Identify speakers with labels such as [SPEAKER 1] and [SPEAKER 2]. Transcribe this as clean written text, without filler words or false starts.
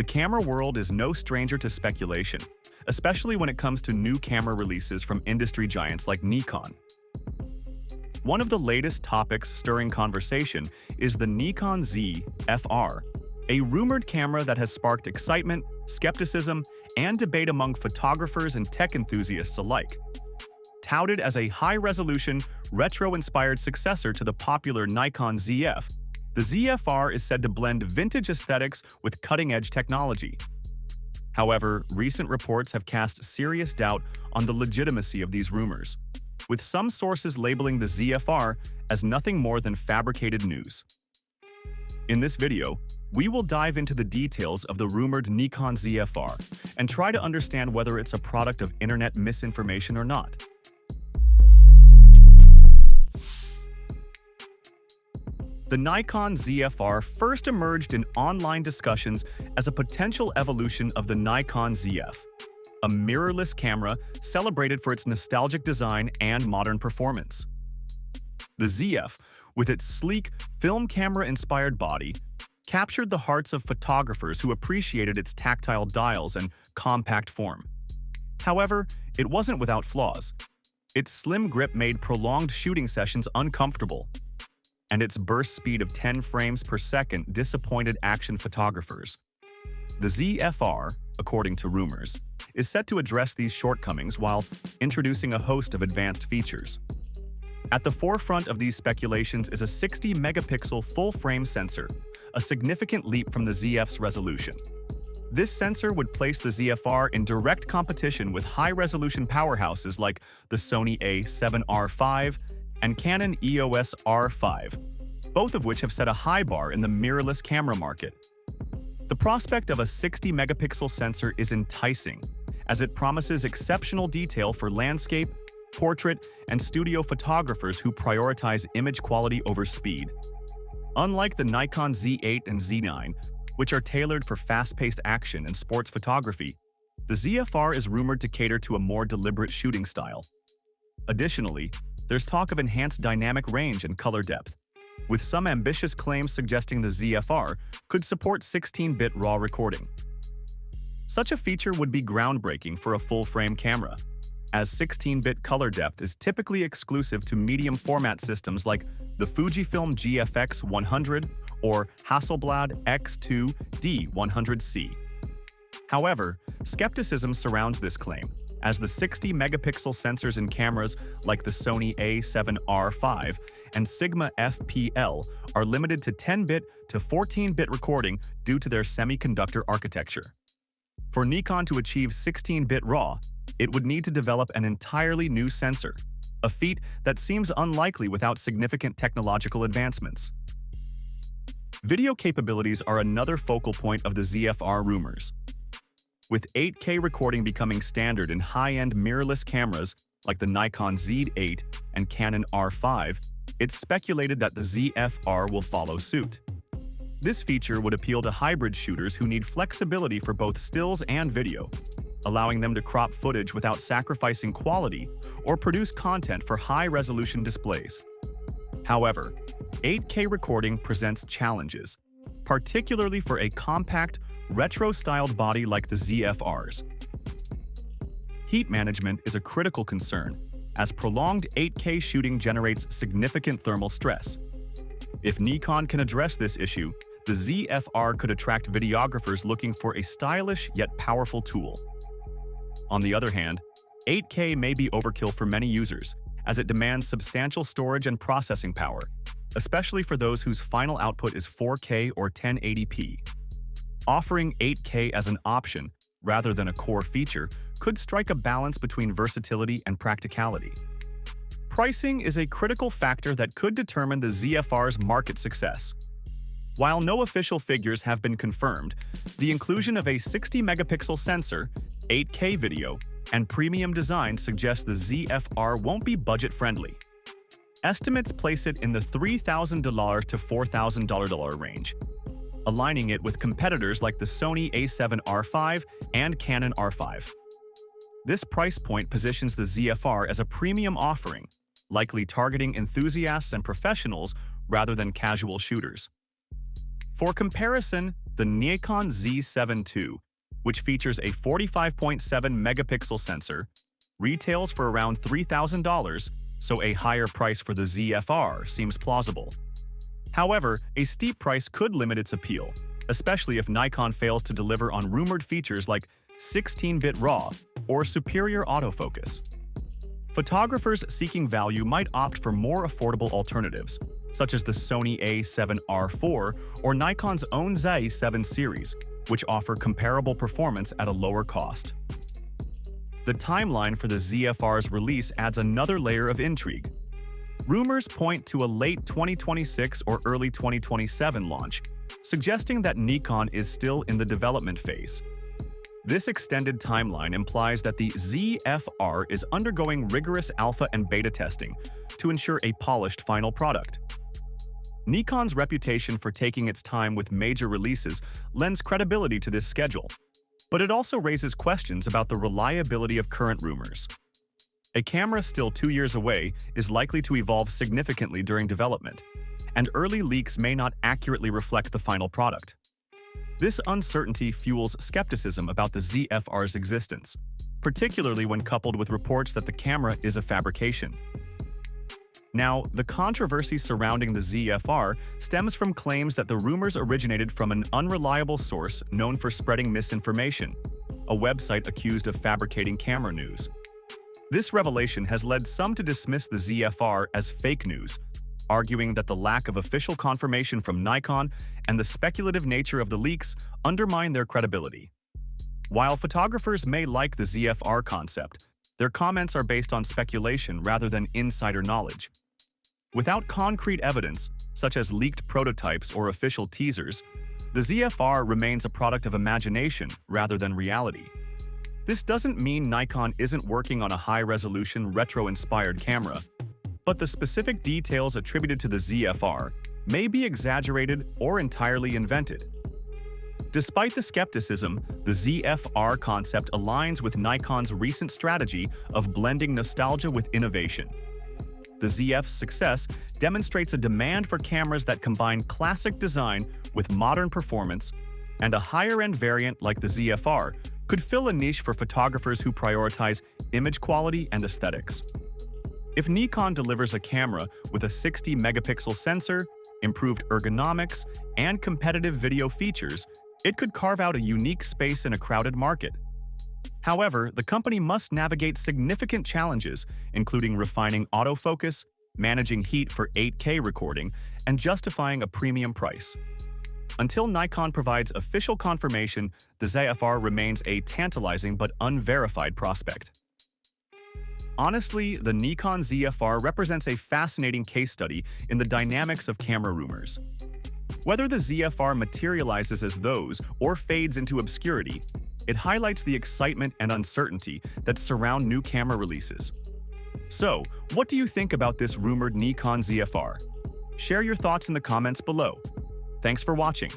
[SPEAKER 1] The camera world is no stranger to speculation, especially when it comes to new camera releases from industry giants like Nikon. One of the latest topics stirring conversation is the Nikon ZFR, a rumored camera that has sparked excitement, skepticism, and debate among photographers and tech enthusiasts alike. Touted as a high-resolution, retro-inspired successor to the popular Nikon ZF, the ZFR is said to blend vintage aesthetics with cutting-edge technology. However, recent reports have cast serious doubt on the legitimacy of these rumors, with some sources labeling the ZFR as nothing more than fabricated news. In this video, we will dive into the details of the rumored Nikon ZFR and try to understand whether it's a product of internet misinformation or not. The Nikon ZFR first emerged in online discussions as a potential evolution of the Nikon ZF, a mirrorless camera celebrated for its nostalgic design and modern performance. The ZF, with its sleek, film camera-inspired body, captured the hearts of photographers who appreciated its tactile dials and compact form. However, it wasn't without flaws. Its slim grip made prolonged shooting sessions uncomfortable, and its burst speed of 10 frames per second disappointed action photographers. The ZFR, according to rumors, is set to address these shortcomings while introducing a host of advanced features. At the forefront of these speculations is a 60-megapixel full-frame sensor, a significant leap from the ZF's resolution. This sensor would place the ZFR in direct competition with high-resolution powerhouses like the Sony A7R5 and Canon EOS R5, both of which have set a high bar in the mirrorless camera market. The prospect of a 60-megapixel sensor is enticing, as it promises exceptional detail for landscape, portrait, and studio photographers who prioritize image quality over speed. Unlike the Nikon Z8 and Z9, which are tailored for fast-paced action and sports photography, the ZFR is rumored to cater to a more deliberate shooting style. Additionally, there's talk of enhanced dynamic range and color depth, with some ambitious claims suggesting the ZFR could support 16-bit RAW recording. Such a feature would be groundbreaking for a full-frame camera, as 16-bit color depth is typically exclusive to medium-format systems like the Fujifilm GFX 100 or Hasselblad X2D 100C. However, skepticism surrounds this claim, as the 60-megapixel sensors in cameras like the Sony A7R5 and Sigma FPL are limited to 10-bit to 14-bit recording due to their semiconductor architecture. For Nikon to achieve 16-bit RAW, it would need to develop an entirely new sensor, a feat that seems unlikely without significant technological advancements. Video capabilities are another focal point of the ZFR rumors. With 8K recording becoming standard in high-end mirrorless cameras like the Nikon Z8 and Canon R5, it's speculated that the ZFR will follow suit. This feature would appeal to hybrid shooters who need flexibility for both stills and video, allowing them to crop footage without sacrificing quality or produce content for high-resolution displays. However, 8K recording presents challenges, particularly for a compact, retro-styled body like the ZFR's. Heat management is a critical concern, as prolonged 8K shooting generates significant thermal stress. If Nikon can address this issue, the ZFR could attract videographers looking for a stylish yet powerful tool. On the other hand, 8K may be overkill for many users, as it demands substantial storage and processing power, especially for those whose final output is 4K or 1080p. Offering 8K as an option, rather than a core feature, could strike a balance between versatility and practicality. Pricing is a critical factor that could determine the ZFR's market success. While no official figures have been confirmed, the inclusion of a 60-megapixel sensor, 8K video, and premium design suggests the ZFR won't be budget-friendly. Estimates place it in the $3,000 to $4,000 range, aligning it with competitors like the Sony A7R5 and Canon R5. This price point positions the ZFR as a premium offering, likely targeting enthusiasts and professionals rather than casual shooters. For comparison, the Nikon Z7 II, which features a 45.7 megapixel sensor, retails for around $3,000, so a higher price for the ZFR seems plausible. However, a steep price could limit its appeal, especially if Nikon fails to deliver on rumored features like 16-bit RAW or superior autofocus. Photographers seeking value might opt for more affordable alternatives, such as the Sony A7R4 or Nikon's own Z7 series, which offer comparable performance at a lower cost. The timeline for the ZFR's release adds another layer of intrigue. Rumors point to a late 2026 or early 2027 launch, suggesting that Nikon is still in the development phase. This extended timeline implies that the ZFR is undergoing rigorous alpha and beta testing to ensure a polished final product. Nikon's reputation for taking its time with major releases lends credibility to this schedule, but it also raises questions about the reliability of current rumors. A camera still 2 years away is likely to evolve significantly during development, and early leaks may not accurately reflect the final product. This uncertainty fuels skepticism about the ZFR's existence, particularly when coupled with reports that the camera is a fabrication. Now, the controversy surrounding the ZFR stems from claims that the rumors originated from an unreliable source known for spreading misinformation, a website accused of fabricating camera news. This revelation has led some to dismiss the ZFR as fake news, arguing that the lack of official confirmation from Nikon and the speculative nature of the leaks undermine their credibility. While photographers may like the ZFR concept, their comments are based on speculation rather than insider knowledge. Without concrete evidence, such as leaked prototypes or official teasers, the ZFR remains a product of imagination rather than reality. This doesn't mean Nikon isn't working on a high-resolution, retro-inspired camera, but the specific details attributed to the ZFR may be exaggerated or entirely invented. Despite the skepticism, the ZFR concept aligns with Nikon's recent strategy of blending nostalgia with innovation. The ZF's success demonstrates a demand for cameras that combine classic design with modern performance, and a higher-end variant like the ZFR could fill a niche for photographers who prioritize image quality and aesthetics. If Nikon delivers a camera with a 60-megapixel sensor, improved ergonomics, and competitive video features, it could carve out a unique space in a crowded market. However, the company must navigate significant challenges, including refining autofocus, managing heat for 8K recording, and justifying a premium price. Until Nikon provides official confirmation, the ZFR remains a tantalizing but unverified prospect. Honestly, the Nikon ZFR represents a fascinating case study in the dynamics of camera rumors. Whether the ZFR materializes as those or fades into obscurity, it highlights the excitement and uncertainty that surround new camera releases. So, what do you think about this rumored Nikon ZFR? Share your thoughts in the comments below. Thanks for watching.